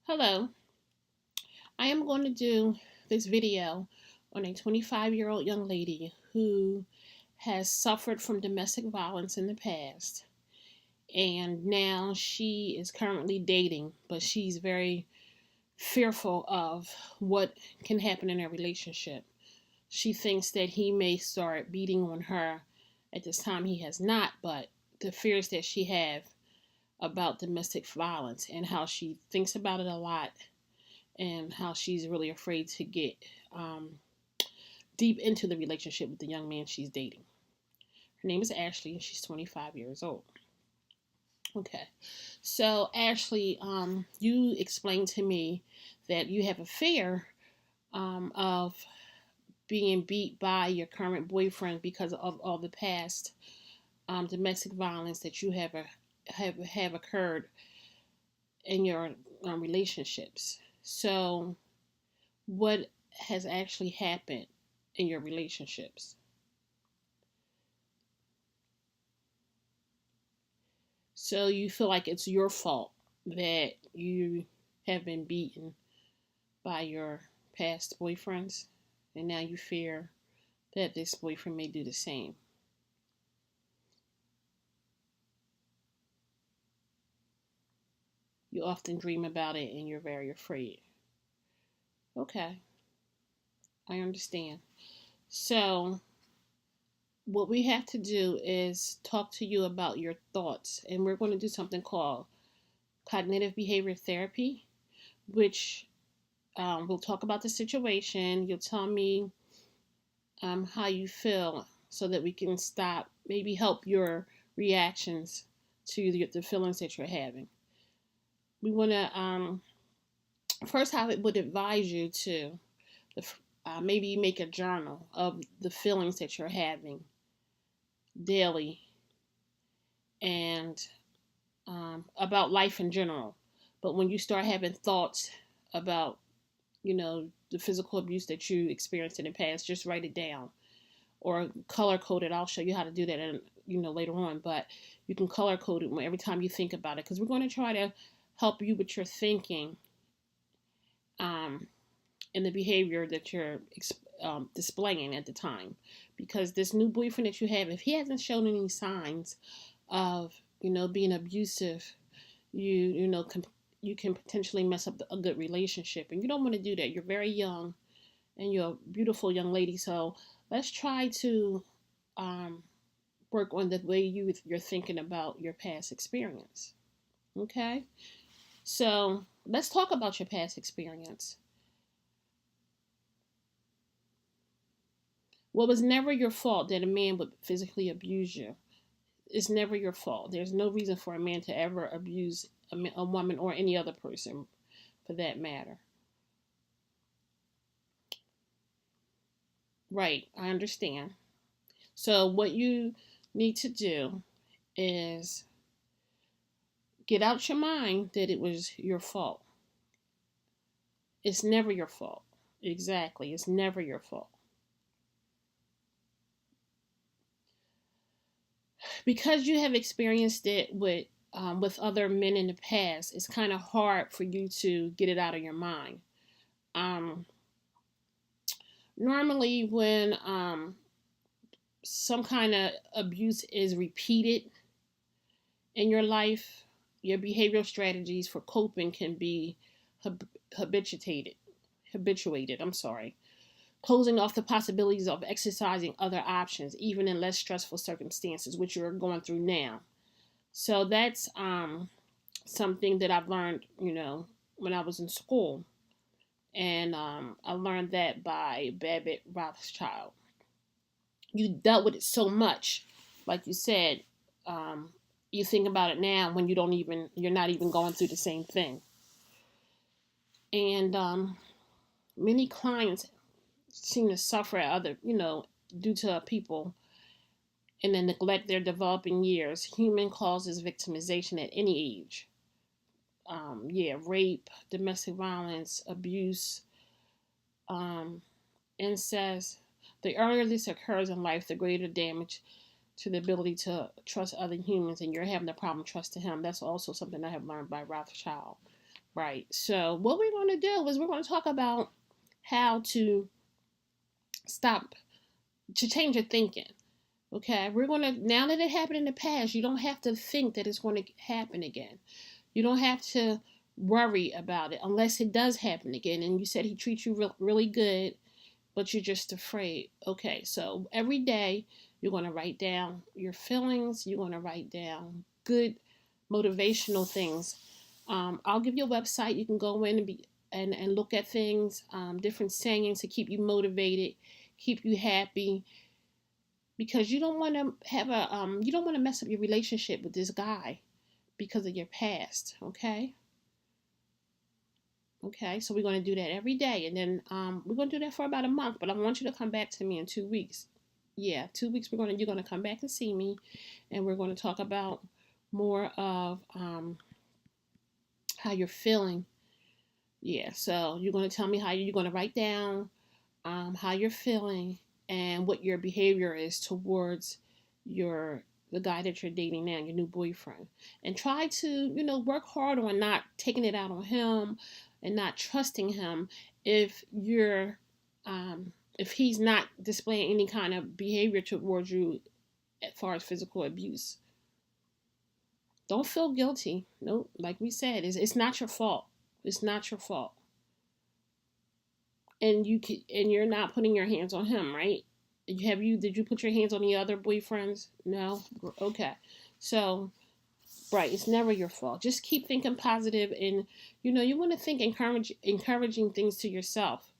Hello, I am going to do this video on a 25-year-old young lady who has suffered from domestic violence in the past, and now she is currently dating, but she's very fearful of what can happen in their relationship. She thinks that he may start beating on her. At this time he has not, but the fears that she have about domestic violence and how she thinks about it a lot and how she's really afraid to get um, deep into the relationship with the young man she's dating. Her name is Ashley, and she's 25 years old. Okay, so Ashley, you explained to me that you have a fear of being beat by your current boyfriend because of all the past domestic violence that you have occurred in your relationships. So, what has actually happened in your relationships? So you feel like it's your fault that you have been beaten by your past boyfriends, and now you fear that this boyfriend may do the same. You often dream about it and you're very afraid. Okay, I understand. So, what we have to do is talk to you about your thoughts, and we're going to do something called cognitive behavior therapy, which we'll talk about the situation. You'll tell me how you feel so that we can stop, maybe help your reactions to the feelings that you're having. We want to, first, I would advise you to maybe make a journal of the feelings that you're having daily and about life in general. But when you start having thoughts about, the physical abuse that you experienced in the past, just write it down or color code it. I'll show you how to do that later on, but you can color code it every time you think about it, because we're going to try to help you with your thinking and the behavior that you're displaying at the time. Because this new boyfriend that you have, if he hasn't shown any signs of being abusive, you can potentially mess up a good relationship, and you don't want to do that. You're very young and you're a beautiful young lady, so let's try to work on the way you're thinking about your past experience. Okay, so let's talk about your past experience. Well, it was never your fault that a man would physically abuse you. It's never your fault. There's no reason for a man to ever abuse a woman or any other person for that matter. Right, I understand. So what you need to do is get out your mind that it was your fault. It's never your fault. Exactly, it's never your fault. Because you have experienced it with other men in the past, it's kind of hard for you to get it out of your mind. Um, Normally, when some kind of abuse is repeated in your life, your behavioral strategies for coping can be habituated. Habituated. I'm sorry. Closing off the possibilities of exercising other options, even in less stressful circumstances, which you're going through now. So that's something that I've learned, when I was in school. And I learned that by Babbitt Rothschild. You dealt with it so much, like you said, you think about it now when you're not even going through the same thing. And many clients seem to suffer due to people and the neglect their developing years. Human causes victimization at any age. Rape, domestic violence, abuse, incest. The earlier this occurs in life, the greater damage to the ability to trust other humans, and you're having a problem trusting him. That's also something I have learned by Rothschild. Right. So what we're going to do is we're going to talk about how to stop, to change your thinking. Okay. We're going to, now that it happened in the past, you don't have to think that it's going to happen again. You don't have to worry about it unless it does happen again. And you said he treats you really good, but you're just afraid. Okay. So every day you're going to write down your feelings. You're going to write down good motivational things. I'll give you a website. You can go in and and look at things, different sayings to keep you motivated, keep you happy, because you don't want to have a you don't want to mess up your relationship with this guy because of your past. Okay, so we're going to do that every day, and then we're going to do that for about a month. But I want you to come back to me in 2 weeks. Yeah, 2 weeks. You're going to come back and see me, and we're going to talk about more of how you're feeling. Yeah, so you're going to tell me how you're going to write down how you're feeling and what your behavior is towards the guy that you're dating now, your new boyfriend, and try to work hard on not taking it out on him and not trusting him if you're if he's not displaying any kind of behavior towards you as far as physical abuse. Don't feel guilty. No, like we said, it's not your fault. It's not your fault. And you're not putting your hands on him, right? Did you put your hands on the other boyfriends? No. Okay. So, right, it's never your fault. Just keep thinking positive, and you want to think encouraging things to yourself.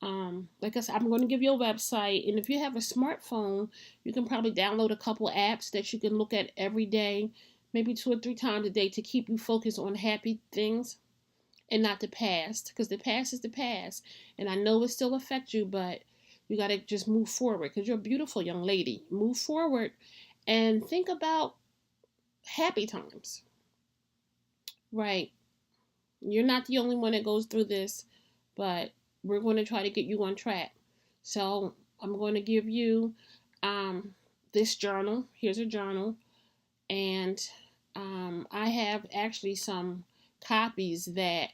Like I said, I'm going to give you a website, and if you have a smartphone, you can probably download a couple apps that you can look at every day, maybe 2 or 3 times a day, to keep you focused on happy things and not the past, because the past is the past, and I know it still affects you, but you got to just move forward, because you're a beautiful young lady. Move forward and think about happy times. Right. You're not the only one that goes through this, but we're going to try to get you on track. So I'm going to give you this journal. Here's a journal, and I have actually some copies that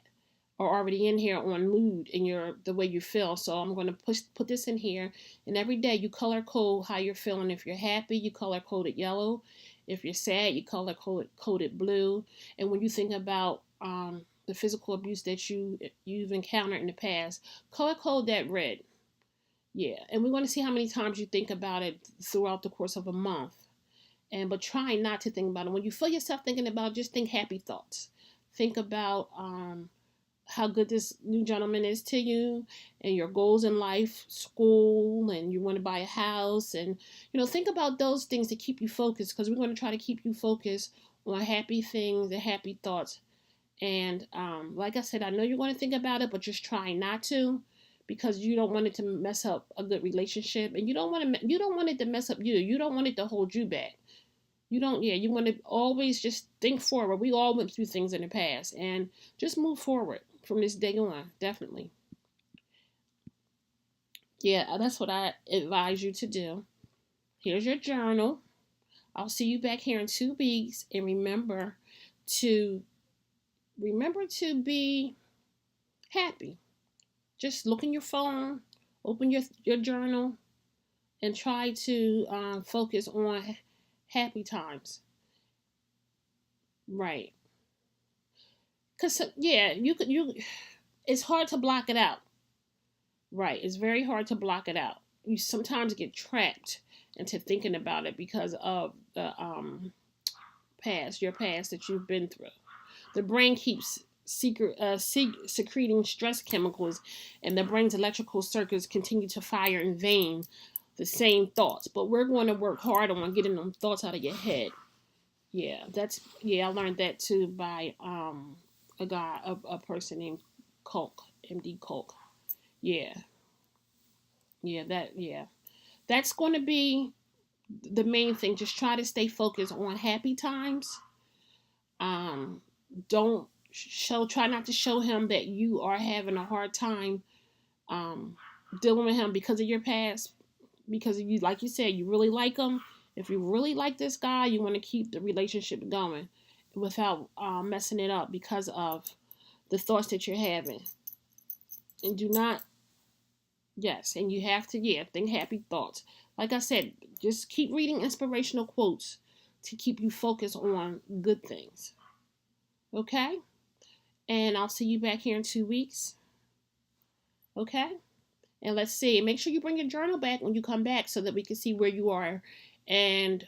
are already in here on mood and the way you feel. So I'm going to put this in here, and every day you color code how you're feeling. If you're happy, you color code it yellow. If you're sad, you color code it blue. And when you think about the physical abuse that you've encountered in the past, color code that red. Yeah, and we're going to see how many times you think about it throughout the course of a month. But try not to think about it. When you feel yourself thinking about it, just think happy thoughts. Think about how good this new gentleman is to you, and your goals in life, school, and you want to buy a house, and think about those things to keep you focused, because we're going to try to keep you focused on happy things and happy thoughts. And like I said, I know you're going to think about it, but just try not to, because you don't want it to mess up a good relationship, and you don't want it to mess up you. You don't want it to hold you back. You want to always just think forward. We all went through things in the past, and just move forward from this day on. Definitely. Yeah, that's what I advise you to do. Here's your journal. I'll see you back here in 2 weeks, and to to be happy. Just look in your phone, open your journal, and try to focus on happy times. Right. Cause yeah, it's hard to block it out. Right. It's very hard to block it out. You sometimes get trapped into thinking about it because of the your past that you've been through. The brain keeps secreting stress chemicals, and the brain's electrical circuits continue to fire in vain the same thoughts. But we're going to work hard on getting them thoughts out of your head. Yeah, I learned that too by a person named Kolk, MD Kolk. Yeah, yeah. That's going to be the main thing. Just try to stay focused on happy times. Um, don't try not to show him that you are having a hard time dealing with him because of your past. Because you, like you said, you really like him. If you really like this guy, you want to keep the relationship going without messing it up because of the thoughts that you're having. And do not, yes, and you have to, yeah, think happy thoughts. Like I said, just keep reading inspirational quotes to keep you focused on good things. Okay? And I'll see you back here in 2 weeks. Okay? And let's see. Make sure you bring your journal back when you come back so that we can see where you are and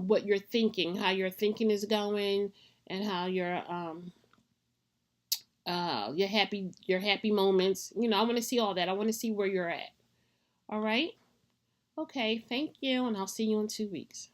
what you're thinking, how your thinking is going, and how your happy moments. I want to see all that. I want to see where you're at. All right? Okay, thank you, and I'll see you in 2 weeks.